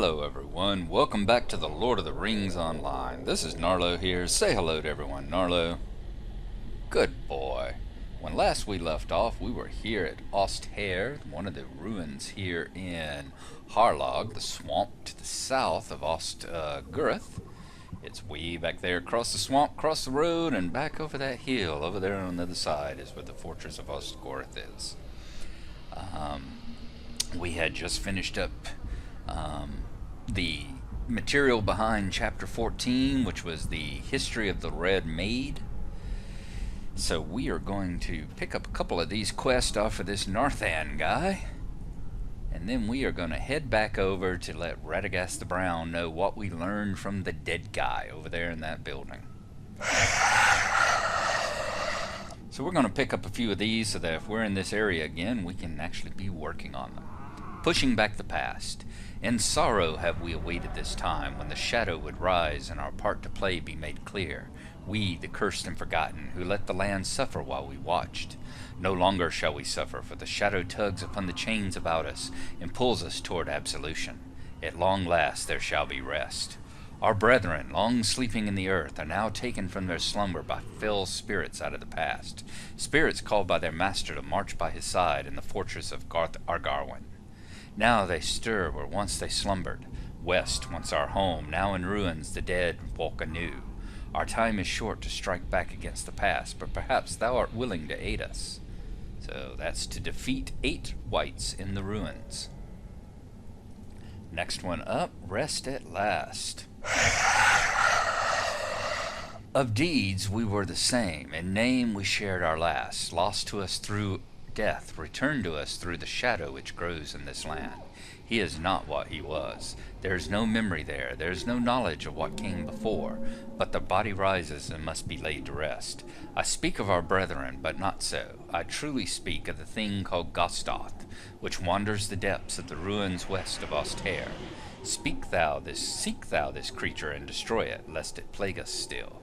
Hello everyone, welcome back to the Lord of the Rings Online. This is Gnarlo here. Say hello to everyone, Gnarlo. Good boy. When last we left off, we were here at Osthair, one of the ruins here in Harloeg, the swamp to the south of Ostgurth. It's way back there across the swamp, across the road, and back over that hill. Over there on the other side is where the fortress of Ostgurth is. We had just finished up the material behind chapter 14, which was the history of the Red Maid. So we are going to pick up a couple of these quests off of this Narthan guy, and then we are going to head back over to let Radagast the Brown know what we learned from the dead guy over there in that building. So we're going to pick up a few of these so that if we're in this area again, we can actually be working on them. Pushing back the past. In sorrow have we awaited this time, when the shadow would rise and our part to play be made clear. We, the cursed and forgotten, who let the land suffer while we watched. No longer shall we suffer, for the shadow tugs upon the chains about us and pulls us toward absolution. At long last there shall be rest. Our brethren, long sleeping in the earth, are now taken from their slumber by fell spirits out of the past. Spirits called by their master to march by his side in the fortress of Argarwin. Now they stir where once they slumbered. West, once our home, now in ruins the dead walk anew. Our time is short to strike back against the past, but perhaps thou art willing to aid us. So that's to defeat 8 wights in the ruins. Next one up, rest at last. Of deeds we were the same, in name we shared our last, lost to us through death, returned to us through the shadow which grows in this land. He is not what he was. There is no memory there. There is no knowledge of what came before. But the body rises and must be laid to rest. I speak of our brethren, but not so. I truly speak of the thing called Gostoth, which wanders the depths of the ruins west of Osthair. Seek thou this creature and destroy it, lest it plague us still.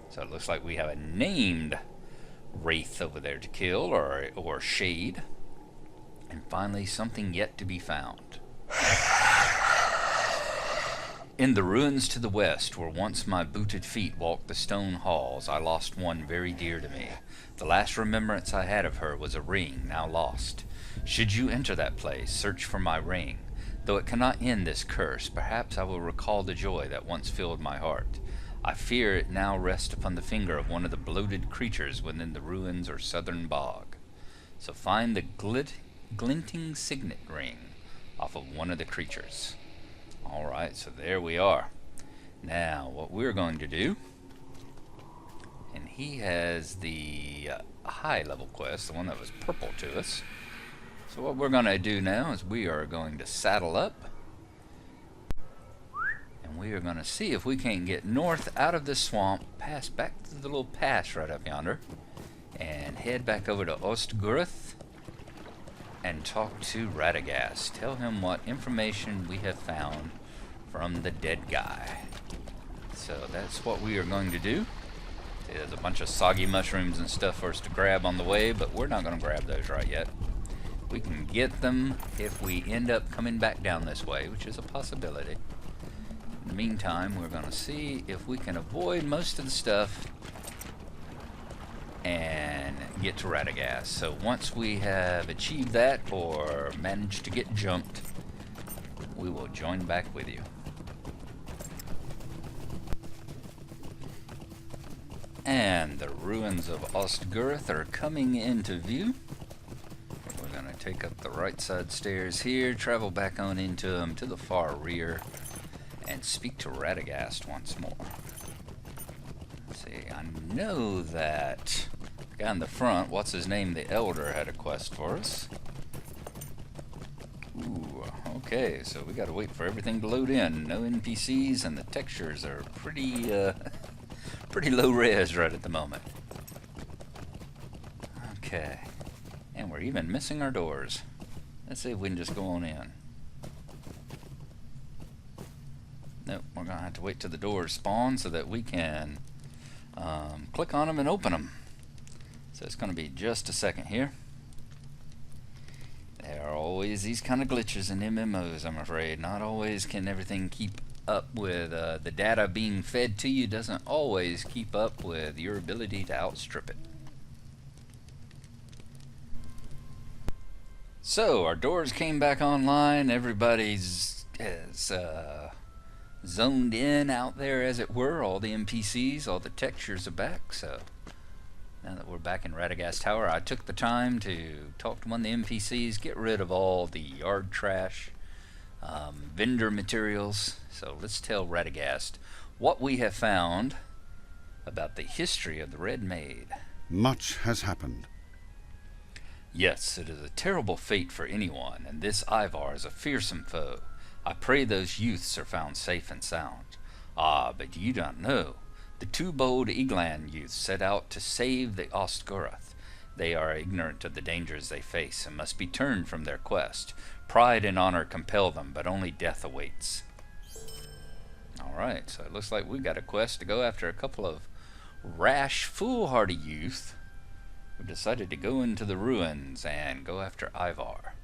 So it looks like we have a named wraith over there to kill, or shade. And finally, something yet to be found. In the ruins to the west, where once my booted feet walked the stone halls, I lost one very dear to me. The last remembrance I had of her was a ring, now lost. Should you enter that place, search for my ring. Though it cannot end this curse, perhaps I will recall the joy that once filled my heart. I fear it now rests upon the finger of one of the bloated creatures within the ruins or southern bog. So find the glinting signet ring off of one of the creatures. Alright, so there we are. Now, what we're going to do, and he has the high level quest, the one that was purple to us. So what we're going to do now is we are going to saddle up. We are going to see if we can't get north out of this swamp, pass back to the little pass right up yonder, and head back over to Ostgurth and talk to Radagast. Tell him what information we have found from the dead guy. So that's what we are going to do. There's a bunch of soggy mushrooms and stuff for us to grab on the way, but we're not going to grab those right yet. We can get them if we end up coming back down this way, which is a possibility. In the meantime, we're going to see if we can avoid most of the stuff and get to Radagast. So once we have achieved that or managed to get jumped, we will join back with you. And the ruins of Ostgurth are coming into view. We're going to take up the right side stairs here, travel back on into them to the far rear, and speak to Radagast once more. Let's see, I know that the guy in the front, what's his name, the Elder, had a quest for us. Ooh, okay, so we gotta wait for everything to load in. No NPCs, and the textures are pretty low res right at the moment. Okay, and we're even missing our doors. Let's see if we can just go on in. Nope, we're going to have to wait till the doors spawn so that we can click on them and open them. So it's going to be just a second here. There are always these kind of glitches in MMOs, I'm afraid. Not always can everything keep up with the data being fed to you. Doesn't always keep up with your ability to outstrip it. So our doors came back online. Everybody's zoned in out there, as it were. All the NPCs, all the textures are back. So now that we're back in Radagast Tower, I took the time to talk to one of the NPCs, get rid of all the yard trash, vendor materials. So let's tell Radagast what we have found about the history of the Red Maid. Much has happened. Yes, it is a terrible fate for anyone, and this Ivar is a fearsome foe. I pray those youths are found safe and sound. Ah, but you don't know. The two bold Eglan youths set out to save the Ostgurath. They are ignorant of the dangers they face and must be turned from their quest. Pride and honor compel them, but only death awaits. Alright, so it looks like we've got a quest to go after a couple of rash, foolhardy youth who decided to go into the ruins and go after Ivar.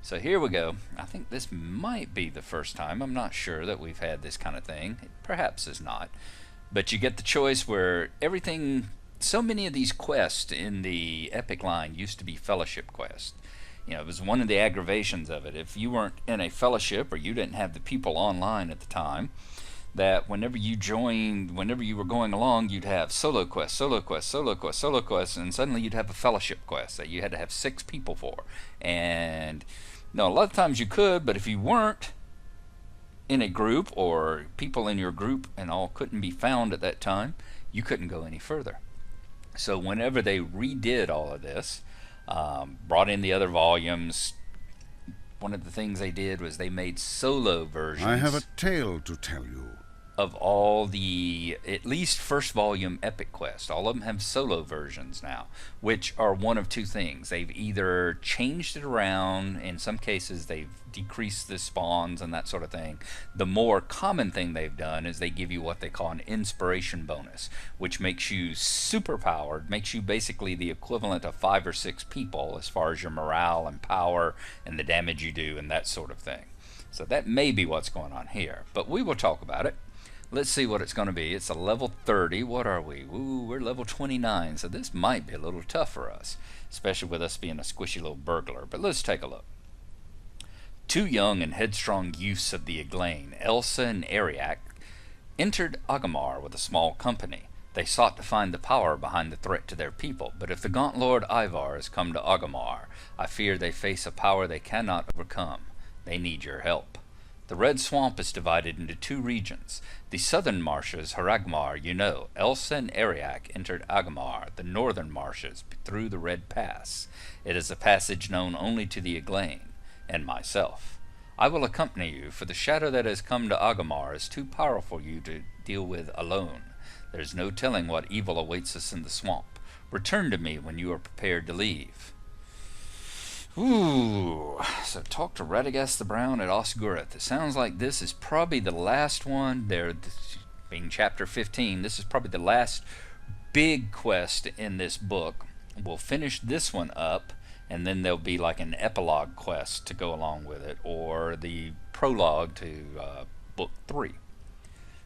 So here we go. I think this might be the first time, I'm not sure, that we've had this kind of thing. It perhaps is not. But you get the choice where everything, so many of these quests in the Epic line used to be fellowship quests. You know, it was one of the aggravations of it. If you weren't in a fellowship or you didn't have the people online at the time, that whenever you joined, whenever you were going along, you'd have solo quests, solo quests, solo quests, solo quests, and suddenly you'd have a fellowship quest that you had to have 6 people for. And no, a lot of times you could, but if you weren't in a group, or people in your group and all couldn't be found at that time, you couldn't go any further. So whenever they redid all of this, brought in the other volumes, one of the things they did was they made solo versions. I have a tale to tell you. Of all the, at least first volume Epic Quest. All of them have solo versions now, which are one of two things. They've either changed it around, in some cases they've decreased the spawns and that sort of thing. The more common thing they've done is they give you what they call an inspiration bonus, which makes you super powered, makes you basically the equivalent of 5 or 6 people as far as your morale and power and the damage you do and that sort of thing. So that may be what's going on here, but we will talk about it. Let's see what it's going to be. It's a level 30. What are we? Ooh, we're level 29, so this might be a little tough for us, especially with us being a squishy little burglar. But let's take a look. 2 young and headstrong youths of the Eglain, Elsa and Ariak, entered Agamar with a small company. They sought to find the power behind the threat to their people, but if the Gaunt Lord Ivar has come to Agamar, I fear they face a power they cannot overcome. They need your help. The Red Swamp is divided into 2 regions. The southern marshes, Haragmar, you know. Elsa and Ariak entered Agamar, the northern marshes, through the Red Pass. It is a passage known only to the Eglain, and myself. I will accompany you, for the shadow that has come to Agamar is too powerful for you to deal with alone. There is no telling what evil awaits us in the swamp. Return to me when you are prepared to leave. Ooh, so talk to Radagast the Brown at Ostgurath. It sounds like this is probably the last one. There, being chapter 15, this is probably the last big quest in this book. We'll finish this one up, and then there'll be like an epilogue quest to go along with it, or the prologue to book 3.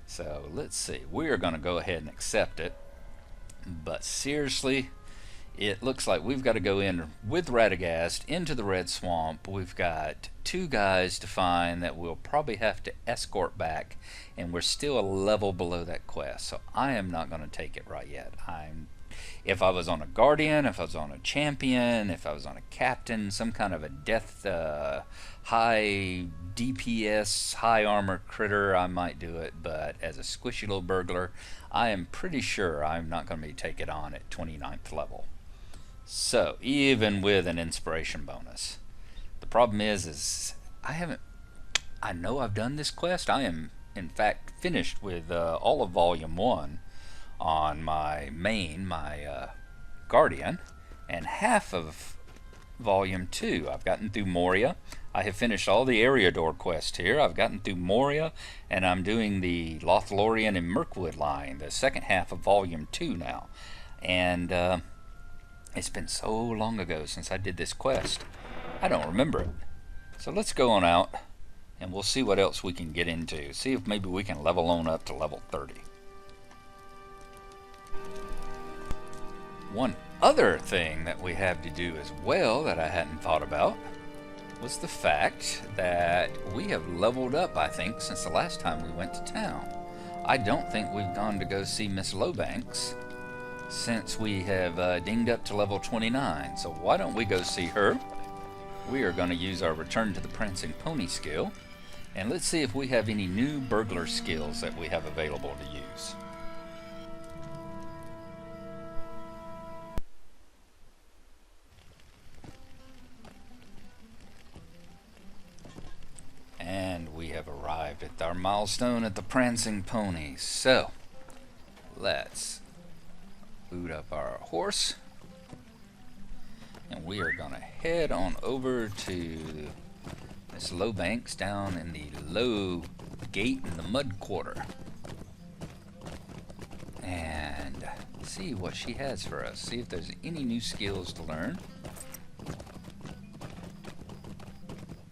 So let's see. We're going to go ahead and accept it. But seriously, it looks like we've got to go in with Radagast into the Red Swamp. We've got 2 guys to find that we'll probably have to escort back, and we're still a level below that quest. So I am not going to take it right yet. If I was on a Guardian, if I was on a Champion, if I was on a Captain, some kind of a death, high DPS, high armor critter, I might do it. But as a squishy little burglar, I am pretty sure I'm not going to be taking it on at 29th level. So, even with an inspiration bonus. The problem is I know I've done this quest. I am, in fact, finished with all of Volume 1 on my main, my Guardian, and half of Volume 2. I've gotten through Moria. I have finished all the Eriador quests here. I've gotten through Moria, and I'm doing the Lothlorien and Mirkwood line, the second half of Volume 2 now. And it's been so long ago since I did this quest. I don't remember it. So let's go on out and we'll see what else we can get into. See if maybe we can level on up to level 30. One other thing that we have to do as well that I hadn't thought about was the fact that we have leveled up, I think, since the last time we went to town. I don't think we've gone to go see Miss Lowbanks since we have dinged up to level 29. So why don't we go see her? We are going to use our Return to the Prancing Pony skill, and let's see if we have any new burglar skills that we have available to use. And we have arrived at our milestone at the Prancing Pony. So, let's boot up our horse. And we are going to head on over to Miss Lowbanks down in the low gate in the mud quarter. And see what she has for us. See if there's any new skills to learn.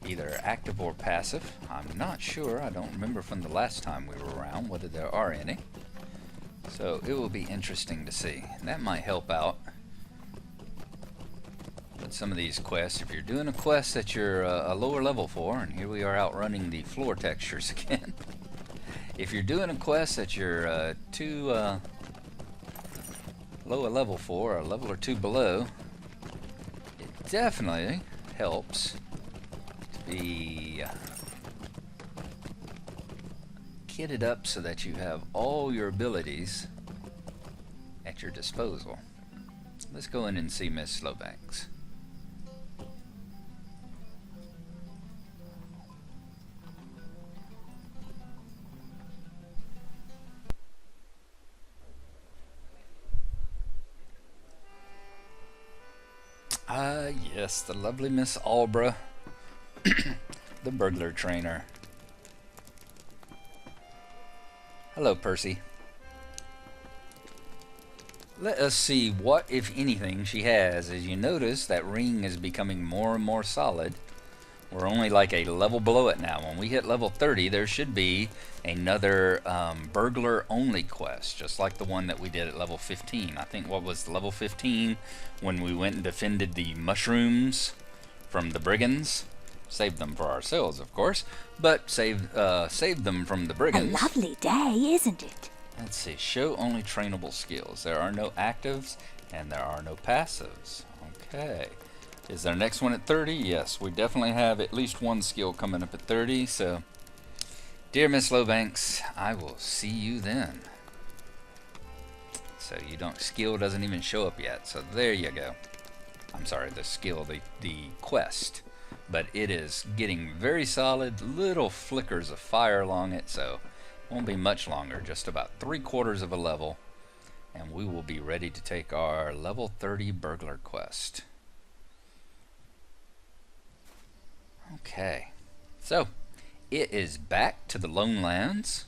Either active or passive. I'm not sure. I don't remember from the last time we were around whether there are any. So it will be interesting to see. That might help out with some of these quests. If you're doing a quest that you're a lower level for, and here we are outrunning the floor textures again. If you're doing a quest that you're too low a level for, or a level or two below, it definitely helps to be kitted up so that you have all your abilities at your disposal. Let's go in and see Miss Lowbanks. Yes, the lovely Miss Albra, the burglar trainer. Hello, Percy. Let us see what, if anything, she has. As you notice, that ring is becoming more and more solid. We're only like a level below it now. When we hit level 30, there should be another burglar-only quest, just like the one that we did at level 15. I think, what was level 15 when we went and defended the mushrooms from the brigands? Saved them for ourselves, of course, but saved them from the brigands. A lovely day, isn't it? Let's see. Show only trainable skills. There are no actives and there are no passives. Okay. Is our next one at 30? Yes, we definitely have at least one skill coming up at 30. So, dear Miss Lowbanks, I will see you then. So skill doesn't even show up yet. So there you go. I'm sorry, the skill, the quest. But it is getting very solid, little flickers of fire along it, so it won't be much longer, just about 3/4 of a level, and we will be ready to take our level 30 burglar quest. Okay, so it is back to the Lone Lands,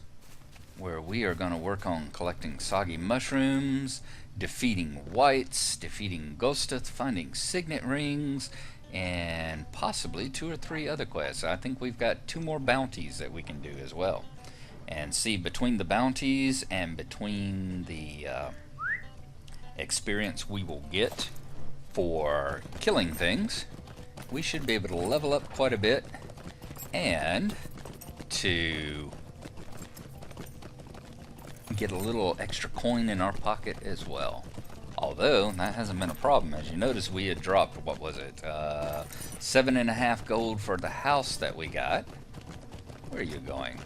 where we are going to work on collecting soggy mushrooms, defeating whites, defeating Ghosteth, finding signet rings, and possibly 2 or 3 other quests. I think we've got 2 more bounties that we can do as well. And see, between the bounties and between the experience we will get for killing things, we should be able to level up quite a bit and to get a little extra coin in our pocket as well. Although, that hasn't been a problem. As you notice, we had dropped, what was it, 7.5 gold for the house that we got. Where are you going?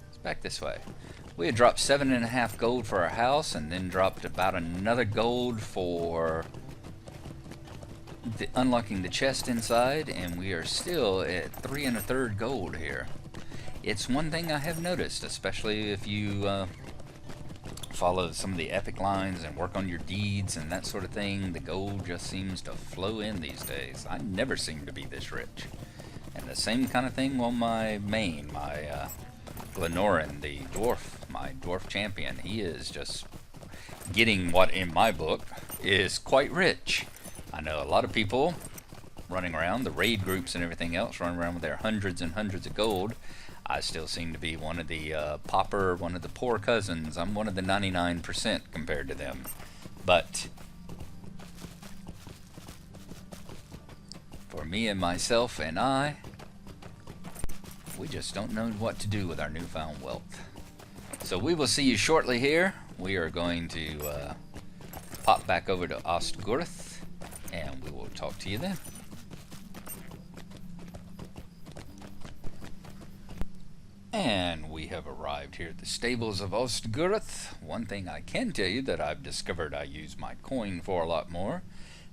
It's back this way. We had dropped 7.5 gold for our house, and then dropped about another gold for unlocking the chest inside, and we are still at 3 1/3 gold here. It's one thing I have noticed, especially if you follow some of the epic lines and work on your deeds and that sort of thing, the gold just seems to flow in these days. I never seem to be this rich. And the same kind of thing on my main, my Glenorin, the dwarf, my dwarf champion. He is just getting what in my book is quite rich. I know a lot of people running around, the raid groups and everything else running around with their hundreds and hundreds of gold, I still seem to be one of the pauper, one of the poor cousins. I'm one of the 99% compared to them. But for me and myself and I, we just don't know what to do with our newfound wealth. So we will see you shortly here. We are going to pop back over to Ostgorth, and we will talk to you then. And we have arrived here at the stables of Ostgorth. One thing I can tell you that I've discovered I use my coin for a lot more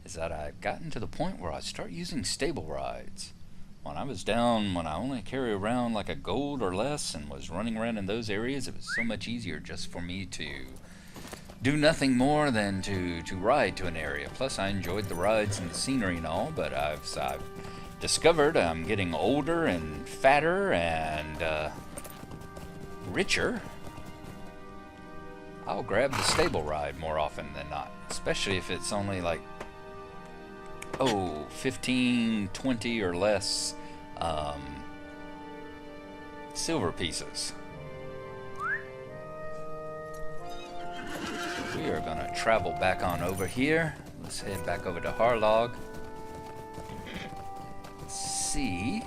is that I've gotten to the point where I start using stable rides. When I was down, when I only carry around like a gold or less and was running around in those areas, it was so much easier just for me to do nothing more than to ride to an area. Plus I enjoyed the rides and the scenery and all, but I've discovered I'm getting older and fatter and richer. I'll grab the stable ride more often than not, especially if it's only like 15, 20 or less silver pieces. We are going to travel back on over here. Let's head back over to Harloeg. See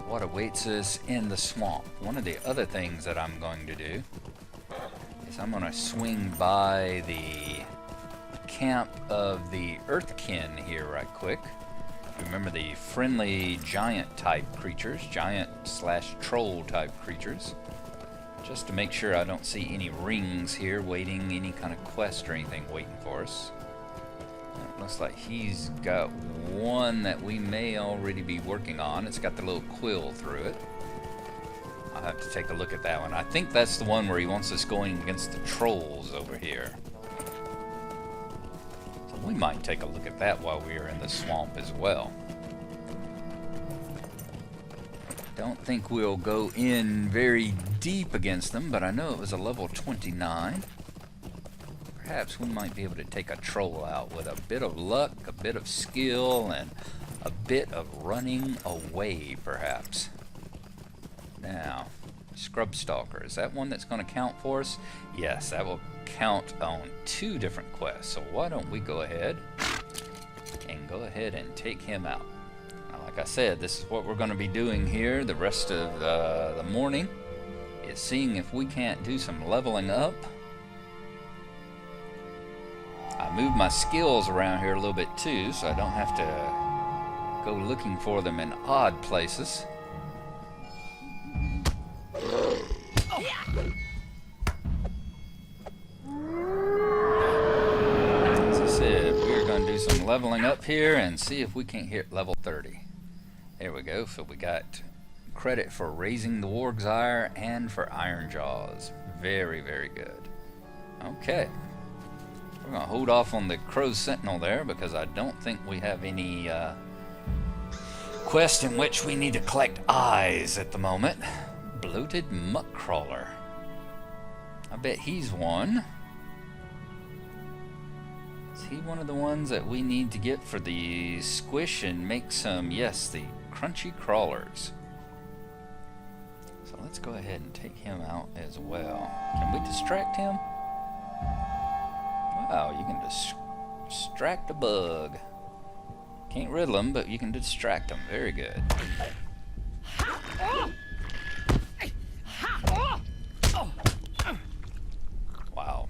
what awaits us in the swamp. One of the other things that I'm going to do is I'm going to swing by the camp of the Earthkin here right quick. Remember the friendly giant type creatures, giant/troll type creatures. Just to make sure I don't see any rings here waiting, any kind of quest or anything waiting for us. It looks like he's got one that we may already be working on. It's got the little quill through it. I'll have to take a look at that one. I think that's the one where he wants us going against the trolls over here. So we might take a look at that while we are in the swamp as well. Don't think we'll go in very deep against them, but I know it was a level 29. Perhaps we might be able to take a troll out with a bit of luck, a bit of skill, and a bit of running away, perhaps. Now, Scrub Stalker, is that one that's going to count for us? Yes, that will count on 2 different quests. So why don't we go ahead and take him out. Now, like I said, this is what we're going to be doing here the rest of the morning, is seeing if we can't do some leveling up. I moved my skills around here a little bit too, so I don't have to go looking for them in odd places. As I said, we're going to do some leveling up here and see if we can't hit level 30. There we go. So we got credit for raising the Warg's Ire and for Iron Jaws. Very, very good. Okay. We're going to hold off on the Crow Sentinel there because I don't think we have any quest in which we need to collect eyes at the moment. Bloated Muck Crawler. I bet he's one. Is he one of the ones that we need to get for the squish and make some, yes, the crunchy crawlers. So let's go ahead and take him out as well. Can we distract him? Wow, you can distract a bug. Can't riddle him, but you can distract him. Very good. Wow.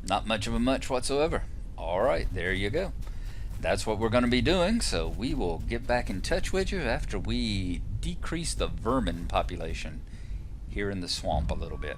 Not much of a much whatsoever. Alright, there you go. That's what we're going to be doing, so we will get back in touch with you after we decrease the vermin population here in the swamp a little bit.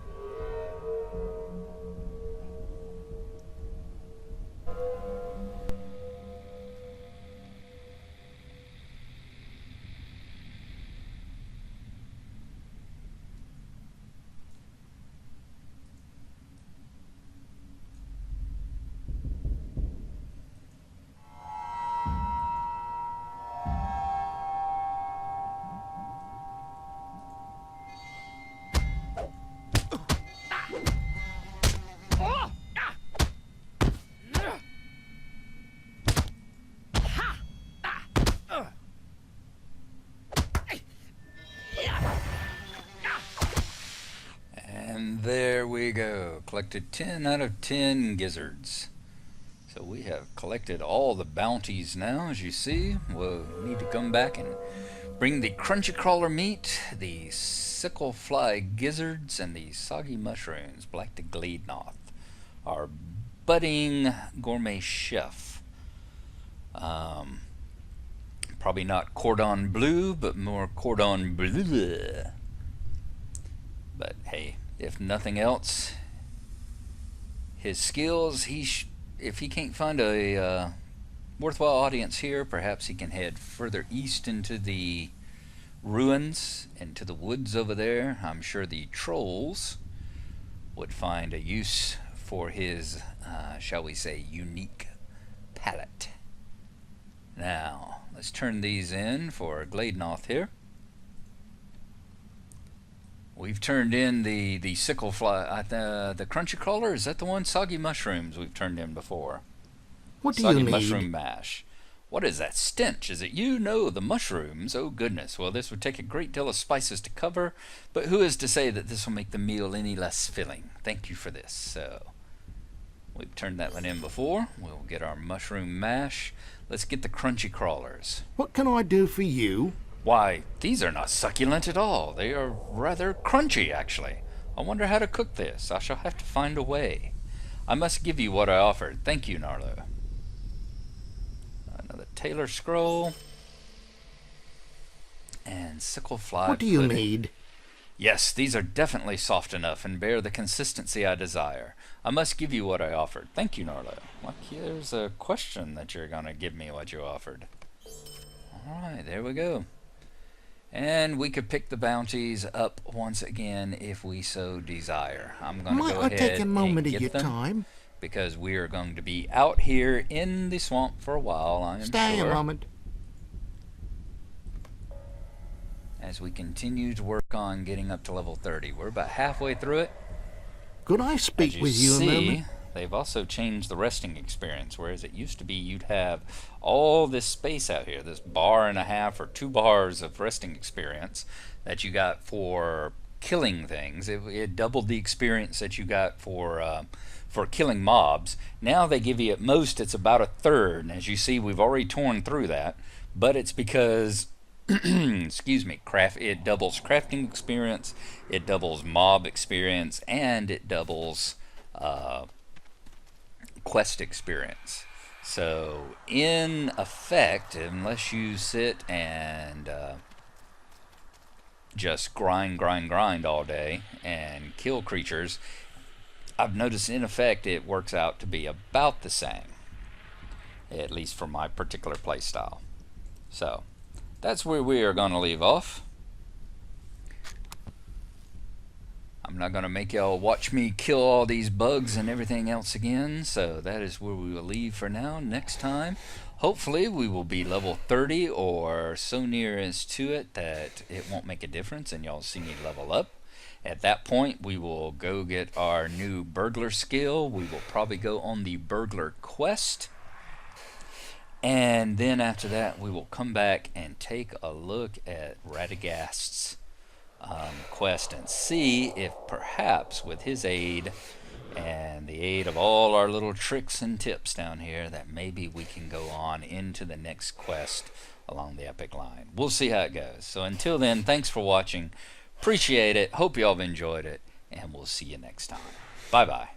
There we go. Collected 10 out of 10 gizzards. So we have collected all the bounties now, as you see. We'll need to come back and bring the crunchy crawler meat, the sickle fly gizzards, and the soggy mushrooms, black to Gleednoth, our budding gourmet chef. Probably not cordon bleu, but more cordon bleu. But hey, if nothing else, his skills, if he can't find a worthwhile audience here, perhaps he can head further east into the ruins, into the woods over there. I'm sure the trolls would find a use for his, shall we say, unique palate. Now, let's turn these in for Gleednoth here. We've turned in the sickle fly, the crunchy crawler. Is that the one? Soggy mushrooms we've turned in before. What do Soggy you need? mushroom mash. What is that stench? Is it you? No, the mushrooms. Oh goodness. Well, this would take a great deal of spices to cover, but who is to say that this will make the meal any less filling? Thank you for this. So, we've turned that one in before. We'll get our mushroom mash. Let's get the crunchy crawlers. What can I do for you? Why, these are not succulent at all. They are rather crunchy, actually. I wonder how to cook this. I shall have to find a way. I must give you what I offered. Thank you, Gnarlo. Another tailor scroll. And sickle fly What do you pudding. need? Yes, these are definitely soft enough and bear the consistency I desire. I must give you what I offered. Thank you, Gnarlo. Like, here's a question that you're going to give me what you offered. Alright, there we go. And we could pick the bounties up once again if we so desire. I'm going to Might go I ahead take a moment and of get your them, time? because we are going to be out here in the swamp for a while, I am Stay sure, a moment. as we continue to work on getting up to level 30. We're about halfway through it. Could I As speak you with you a see, moment? they've also changed the resting experience, whereas it used to be you'd have all this space out here, this bar and a half or 2 bars of resting experience that you got for killing things. It doubled the experience that you got for killing mobs. Now they give you, at most, it's about a third, and as you see, we've already torn through that, but it's because excuse me, it doubles crafting experience, it doubles mob experience, and it doubles quest experience. So in effect, unless you sit and just grind all day and kill creatures, I've noticed in effect it works out to be about the same, at least for my particular playstyle. So that's where we are going to leave off. I'm not going to make y'all watch me kill all these bugs and everything else again, so that is where we will leave for now. Next time, hopefully we will be level 30 or so near as to it that it won't make a difference and y'all see me level up. At that point, we will go get our new burglar skill. We will probably go on the burglar quest. And then after that, we will come back and take a look at Radagast's quest and see if perhaps with his aid and the aid of all our little tricks and tips down here, that maybe we can go on into the next quest along the epic line. We'll see how it goes. So until then, thanks for watching. Appreciate it. Hope y'all have enjoyed it. And we'll see you next time. Bye-bye.